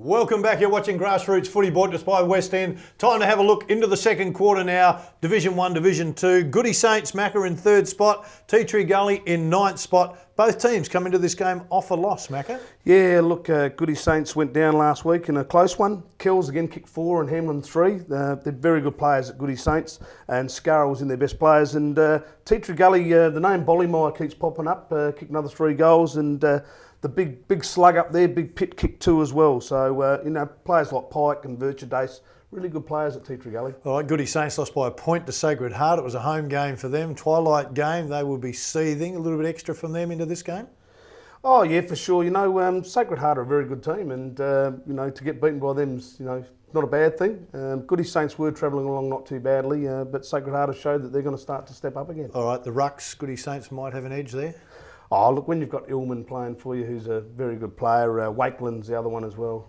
Welcome back. You're watching Grassroots Footy, brought to us by West End. Time to have a look into the second quarter now. Division 1, Division 2. Goody Saints, Macca in third spot. Tea Tree Gully in ninth spot. Both teams come into this game off a loss, Macca. Yeah, look, Goody Saints went down last week in a close one. Kells again kicked 4 and Hamlin 3. They're very good players at Goody Saints, and Scarra was in their best players. And Tea Tree Gully, the name Bollymire keeps popping up, kicked another 3 goals, and the big slug up there, Big Pitt kicked 2 as well. So, players like Pike and Virtue Dace, really good players at Tea Tree Gully. All right, Goody Saints lost by a point to Sacred Heart. It was a home game for them. Twilight game. They will be seething. A little bit extra from them into this game? Oh, yeah, for sure. Sacred Heart are a very good team, and, to get beaten by them's, not a bad thing. Goody Saints were travelling along not too badly, but Sacred Heart have showed that they're going to start to step up again. All right, the Rucks, Goody Saints might have an edge there. Oh, look, when you've got Illman playing for you, who's a very good player, Wakeland's the other one as well.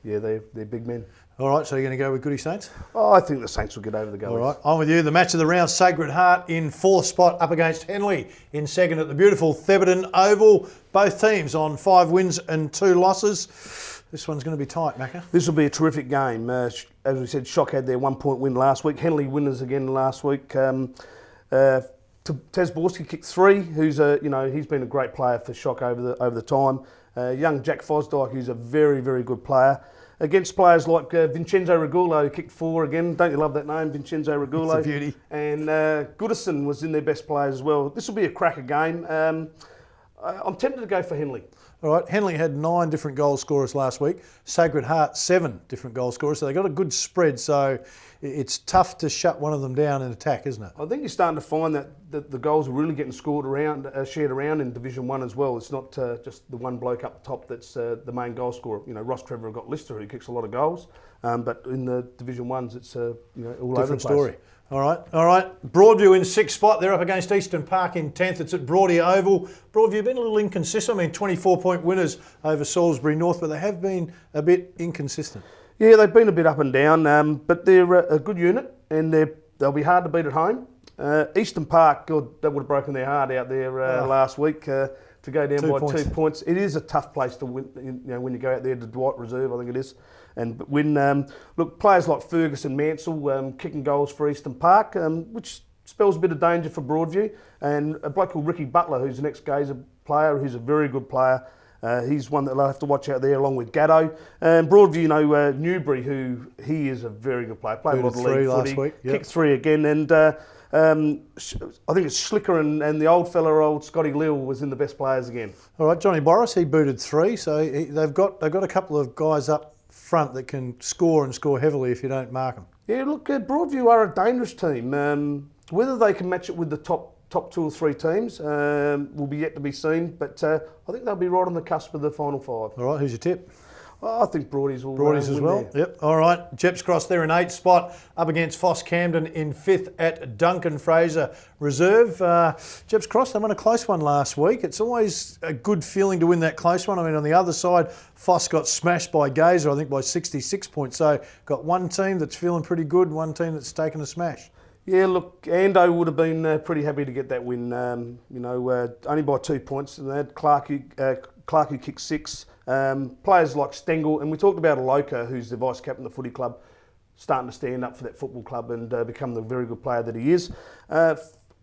They're big men. All right, so you're going to go with Goody Saints? Oh, I think the Saints will get over the Gullies. All right, I'm with you. The match of the round, Sacred Heart in fourth spot up against Henley in second at the beautiful Theberton Oval. Both teams on 5 wins and 2 losses. This one's going to be tight, Macca. This will be a terrific game. As we said, Shock had their 1-point win last week. Henley winners again last week. Tez Borski kicked 3, who's he's been a great player for Shock over the time. Young Jack Fosdyke, who's a very, very good player. Against players like Vincenzo Regulo, who kicked 4 again. Don't you love that name, Vincenzo Regulo? It's a beauty. And Goodison was in their best players as well. This will be a cracker game. I'm tempted to go for Henley. All right, Henley had 9 different goal scorers last week. Sacred Heart, 7 different goal scorers. So they got a good spread. So it's tough to shut one of them down in attack, isn't it? I think you're starting to find that the goals are really getting shared around in Division 1 as well. It's not just the one bloke up top that's the main goal scorer. Rostrevor have got Lister, who kicks a lot of goals. But in the Division 1s, it's all over the place. Different story. All right. Broadview in 6th spot. They're up against Eastern Park in 10th. It's at Broadie Oval. Broadview been a little inconsistent. 24-point winners over Salisbury North, but they have been a bit inconsistent. Yeah, they've been a bit up and down, but they're a good unit, and they'll be hard to beat at home. Eastern Park, God, that would have broken their heart out there last week to go down by 2 points. It is a tough place to win. When you go out there to Dwight Reserve, I think it is. And win. Look, players like Ferguson, Mansell kicking goals for Eastern Park, which spells a bit of danger for Broadview. And a bloke called Ricky Butler, who's the next Gazer player, who's a very good player. He's one that they'll have to watch out there, along with Gatto. And Broadview, Newbury, he is a very good player. Played a lot of league footy, week. Yep. Kicked 3 again. And I think it's Schlicker and the old Scotty Lill was in the best players again. All right, Johnny Boris, he booted 3, so they've got a couple of guys up front that can score and score heavily if you don't mark them. Yeah, look, Broadview are a dangerous team. Whether they can match it with the top 2 or 3 teams will be yet to be seen, but I think they'll be right on the cusp of the final 5. All right, who's your tip? I think Broadies will Broadies as well. There. Yep. All right. Jeps Cross there in 8th spot, up against Foss Camden in 5th at Duncan Fraser Reserve. Jeps Cross, they won a close one last week. It's always a good feeling to win that close one. I mean, on the other side, Foss got smashed by Gazer, I think by 66 points. So got one team that's feeling pretty good, one team that's taken a smash. Yeah, look, Ando would have been pretty happy to get that win. Only by 2 points, and they had Clark who kicked 6. Players like Stengel, and we talked about Aloka, who's the vice captain of the footy club, starting to stand up for that football club and become the very good player that he is. I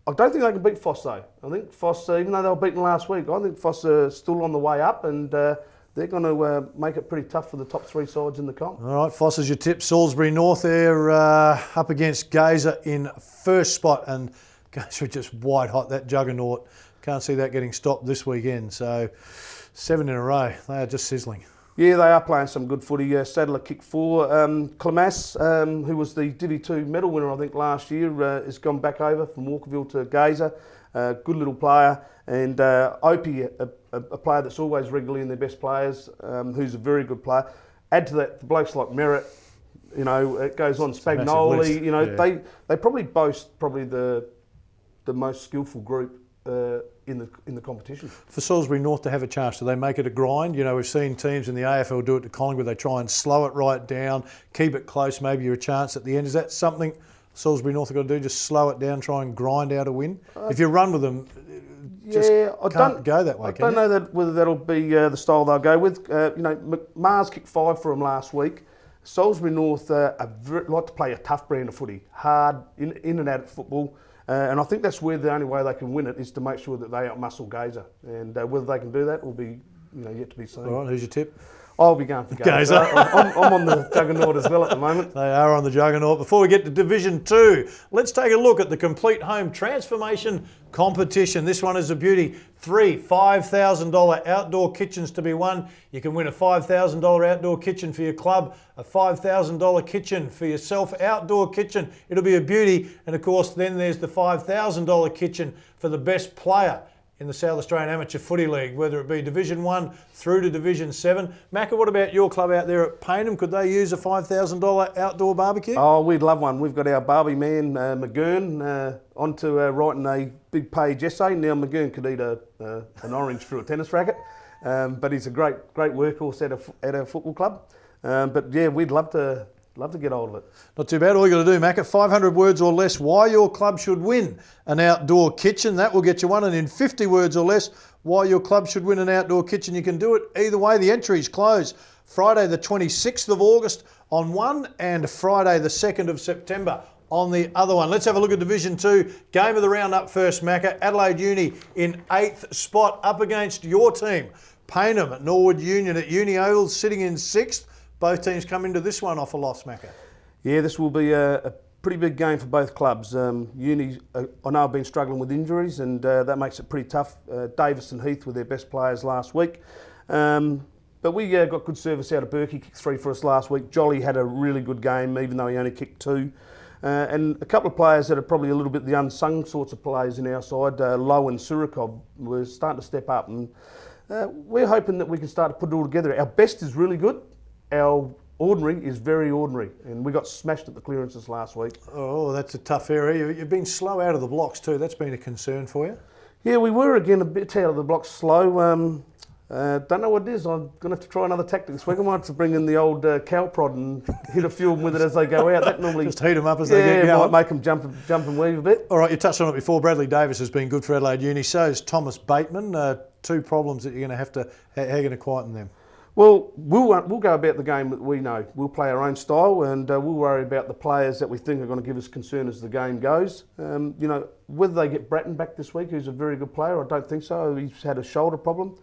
don't think they can beat Foss though. I think Foss, even though they were beaten last week, I think Foss are still on the way up, and they're going to make it pretty tough for the top 3 sides in the comp. All right, Foss is your tip. Salisbury North there up against Gazer in 1st spot, and Gazer are just white hot, that juggernaut. Can't see that getting stopped this weekend. So 7 in a row, they are just sizzling. Yeah, they are playing some good footy. Sadler kicked 4. Clemas, who was the Divi 2 medal winner, I think, last year, has gone back over from Walkerville to Gazer. Good little player. And Opie, a player that's always regularly in their best players, who's a very good player. Add to that the blokes like Merritt, it goes on, Spagnoli, they probably boast the most skillful group in the competition. For Salisbury North to have a chance, do they make it a grind? We've seen teams in the AFL do it to Collingwood. They try and slow it right down, keep it close, maybe you're a chance at the end. Is that something Salisbury North have got to do, just slow it down, try and grind out a win? If you run with them, just can't go that way. I don't know whether that'll be the style they'll go with. Mars kicked 5 for them last week. Salisbury North like to play a tough brand of footy, hard, in and out of football. And I think that's where the only way they can win it is to make sure that they outmuscle Gazer. And whether they can do that will be yet to be seen. All right, who's your tip? I'll be going for Gazer. I'm on the juggernaut as well at the moment. They are on the juggernaut. Before we get to Division 2, let's take a look at the complete home transformation competition. This one is a beauty. 3 $5,000 outdoor kitchens to be won. You can win a $5,000 outdoor kitchen for your club, a $5,000 kitchen for yourself, outdoor kitchen. It'll be a beauty. And of course, then there's the $5,000 kitchen for the best player in the South Australian Amateur Footy League, whether it be Division 1 through to Division 7. Macca, what about your club out there at Payneham? Could they use a $5,000 outdoor barbecue? Oh, we'd love one. We've got our Barbie man, McGurn, onto writing a big page essay. Now McGurn could eat an orange through a tennis racket, but he's a great workhorse at our football club. But yeah, we'd love to get hold of it. Not too bad. All you got to do, Macca, 500 words or less why your club should win an outdoor kitchen. That will get you one. And in 50 words or less, why your club should win an outdoor kitchen. You can do it either way. The entries close Friday the 26th of August on one and Friday the 2nd of September on the other one. Let's have a look at Division 2. Game of the round up first, Macca. Adelaide Uni in 8th spot up against your team. Payneham at Norwood Union at Uni Oval sitting in 6th. Both teams come into this one off a loss, Macca. Yeah, this will be a pretty big game for both clubs. Uni, I know, have been struggling with injuries, and that makes it pretty tough. Davis and Heath were their best players last week. But we got good service out of Berkey, kicked 3 for us last week. Jolly had a really good game, even though he only kicked 2. And a couple of players that are probably a little bit the unsung sorts of players in our side, Lowe and Surikov, were starting to step up. And we're hoping that we can start to put it all together. Our best is really good. Our ordinary is very ordinary, and we got smashed at the clearances last week. Oh, that's a tough area. You've been slow out of the blocks too. That's been a concern for you. Yeah, we were again a bit out of the blocks slow. Don't know what it is. I'm going to have to try another tactic this week. I might have to bring in the old cow prod and hit a few of them with it as they go out. That normally just heat them up as they get going. Yeah, might make them jump and weave a bit. All right, you touched on it before. Bradley Davis has been good for Adelaide Uni. So is Thomas Bateman. 2 problems that you're going to have to. How are you going to quieten them? Well, we'll go about the game that we know. We'll play our own style, and we'll worry about the players that we think are going to give us concern as the game goes. Whether they get Bratton back this week, who's a very good player, I don't think so. He's had a shoulder problem.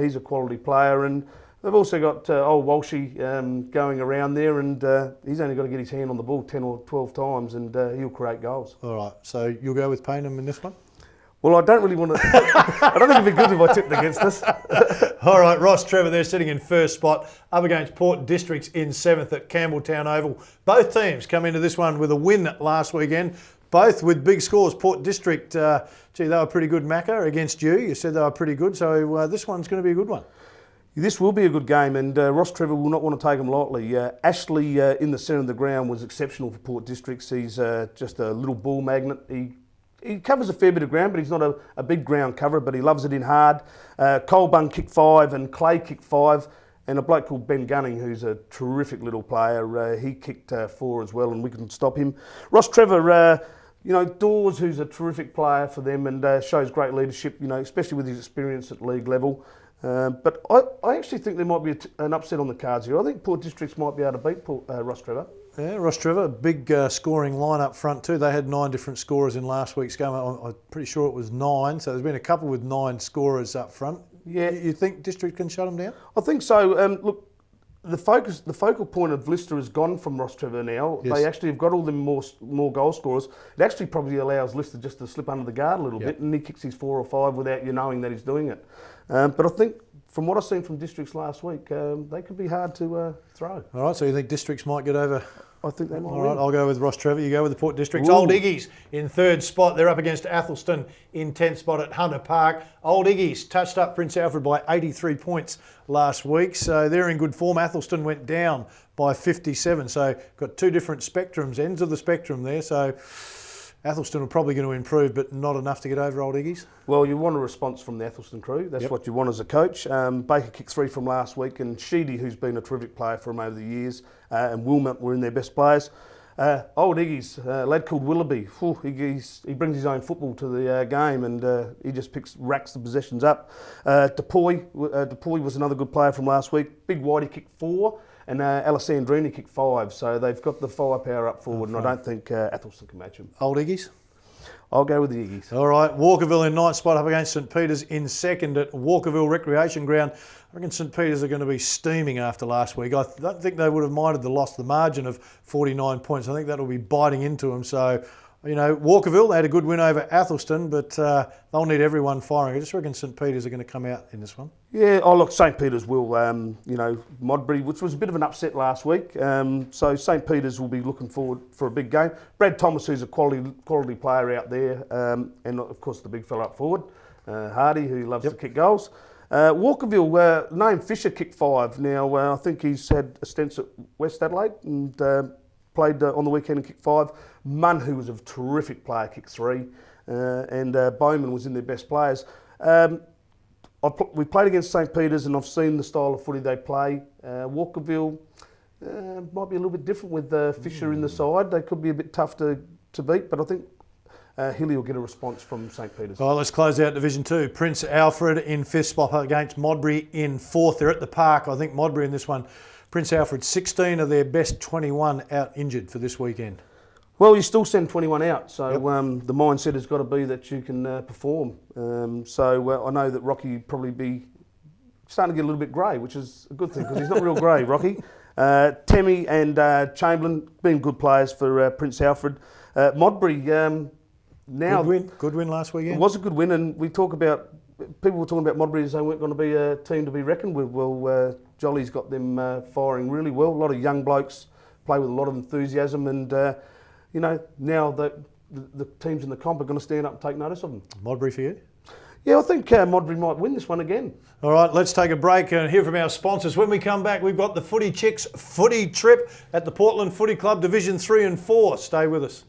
He's a quality player, and they've also got old Walshy going around there, and he's only got to get his hand on the ball 10 or 12 times, and he'll create goals. All right, so you'll go with Payneham in this one? Well, I don't really want to. I don't think it'd be good if I tipped against us. All right, Rostrevor, they're sitting in 1st spot, up against Port Districts in 7th at Campbelltown Oval. Both teams come into this one with a win last weekend, both with big scores. Port District, they were pretty good, Macca, against you. You said they were pretty good, so this one's going to be a good one. This will be a good game, and Rostrevor will not want to take them lightly. Ashley in the centre of the ground was exceptional for Port Districts. He's just a little ball magnet. He covers a fair bit of ground, but he's not a big ground coverer, but he loves it in hard. Colbun kicked 5 and Clay kicked 5, and a bloke called Ben Gunning, who's a terrific little player, he kicked 4 as well, and we couldn't stop him. Rostrevor, Dawes, who's a terrific player for them and shows great leadership, especially with his experience at league level. But I actually think there might be an upset on the cards here. I think Port Districts might be able to beat Rostrevor. Yeah, Rostrevor, big scoring line up front too. They had 9 different scorers in last week's game. I'm pretty sure it was 9, so there's been a couple with 9 scorers up front. Yeah, you think District can shut them down? I think so. Look, the focal point of Lister has gone from Rostrevor now. Yes. They actually have got all them more goal scorers. It actually probably allows Lister just to slip under the guard a little bit, and he kicks his 4 or 5 without you knowing that he's doing it. But I think, from what I've seen from Districts last week, they could be hard to throw. All right, so you think Districts might get over? I think they might. All right, I'll go with Rostrevor. You go with the Port Districts. Ooh. Old Iggy's in 3rd spot. They're up against Athelstone in 10th spot at Hunter Park. Old Iggy's touched up Prince Alfred by 83 points last week, so they're in good form. Athelstone went down by 57, so got 2 different spectrums, ends of the spectrum there. So Athelstone are probably going to improve, but not enough to get over Old Iggy's. Well, you want a response from the Athelstone crew. That's what you want as a coach. Baker kicked 3 from last week, and Sheedy, who's been a terrific player for him over the years, and Wilmot were in their best players. Oldies, a lad called Willoughby. He brings his own football to the game, and he just racks the possessions up. Dupuy was another good player from last week. Big Whitey kicked 4, and Alessandrini kicked 5. So they've got the firepower up forward, and I don't think Athelstone can match him. Old Iggies? I'll go with the Iggies. All right, Walkerville in ninth spot up against St Peters in second at Walkerville Recreation Ground. I reckon St Peters are going to be steaming after last week. I don't think they would have minded the loss, the margin of 49 points. I think that'll be biting into them. So, you know, Walkerville, they had a good win over Athelstone, but they'll need everyone firing. I just reckon St Peters are going to come out in this one. Yeah, look, St Peters will, you know, Modbury, which was a bit of an upset last week. So St Peters will be looking forward for a big game. Brad Thomas, who's a quality player out there, and of course the big fella up forward, Hardy, who loves to kick goals. Walkerville, Naim Fisher kicked 5. Now, I think he's had stints at West Adelaide and played on the weekend and kicked 5. Munn, who was a terrific player, kicked 3. And Bowman was in their best players. We played against St Peters, and I've seen the style of footy they play. Walkerville might be a little bit different with Fisher in the side. They could be a bit tough to beat, but I think Hilly will get a response from St Peters. All right, let's close out Division 2. Prince Alfred in 5th spot against Modbury in 4th. They're at the Park. I think Modbury in this one. Prince Alfred, 16 of their best 21 out injured for this weekend. Well, you still send 21 out, so the mindset has got to be that you can perform. So I know that Rocky probably be starting to get a little bit grey, which is a good thing because he's not real grey, Rocky. Temmie and Chamberlain been good players for Prince Alfred. Modbury now Good win last weekend. It was a good win, and people were talking about Modbury as they weren't going to be a team to be reckoned with. Well, Jolly's got them firing really well. A lot of young blokes play with a lot of enthusiasm, and you know, now the teams in the comp are going to stand up and take notice of them. Modbury for you? Yeah, I think Modbury might win this one again. All right, let's take a break and hear from our sponsors. When we come back, we've got the Footy Chicks footy trip at the Portland Footy Club, Division 3 and 4. Stay with us.